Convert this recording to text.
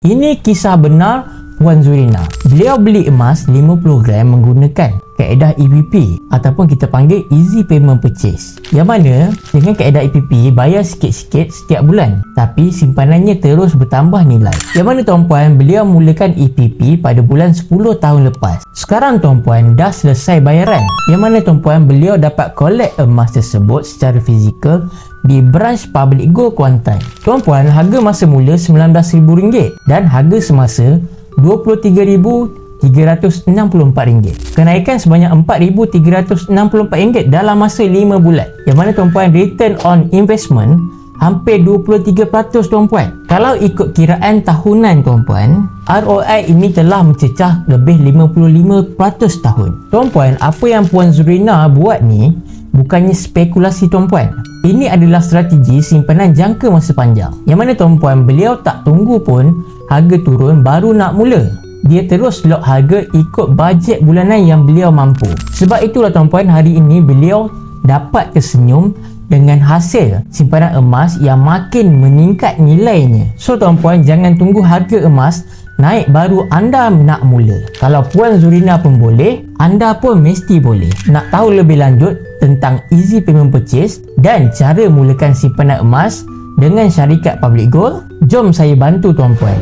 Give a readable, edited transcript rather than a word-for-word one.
Ini kisah benar Puan Zurina. Beliau beli emas 50 gram menggunakan kaedah EPP ataupun kita panggil Easy Payment Purchase. Yang mana dengan kaedah EPP bayar sikit-sikit setiap bulan tapi simpanannya terus bertambah nilai. Yang mana tuan-puan beliau mulakan EPP pada bulan 10 tahun lepas. Sekarang tuan-puan dah selesai bayaran. Yang mana tuan-puan beliau dapat collect emas tersebut secara fizikal di branch Public Gold Kuantan. Tuan-puan, harga masa mula RM19,000 dan harga semasa RM23,364. Kenaikan sebanyak RM4,364 dalam masa 5 bulan. Yang mana tuan-puan return on investment hampir 23% tuan-puan. Kalau ikut kiraan tahunan tuan-puan, ROI ini telah mencecah lebih 55% tahun. Tuan-puan, apa yang Puan Zurina buat ni bukannya spekulasi tuan-puan. Ini adalah strategi simpanan jangka masa panjang. Yang mana tuan-puan beliau tak tunggu pun harga turun baru nak mula. Dia terus lock harga ikut bajet bulanan yang beliau mampu. Sebab itulah tuan-puan hari ini beliau dapat tersenyum dengan hasil simpanan emas yang makin meningkat nilainya. So tuan-puan, jangan tunggu harga emas naik baru anda nak mula. Kalau Puan Zurina pun boleh, anda pun mesti boleh. Nak tahu lebih lanjut tentang Easy Payment Purchase dan cara mulakan simpanan emas dengan syarikat Public Gold? Jom saya bantu tuan-puan.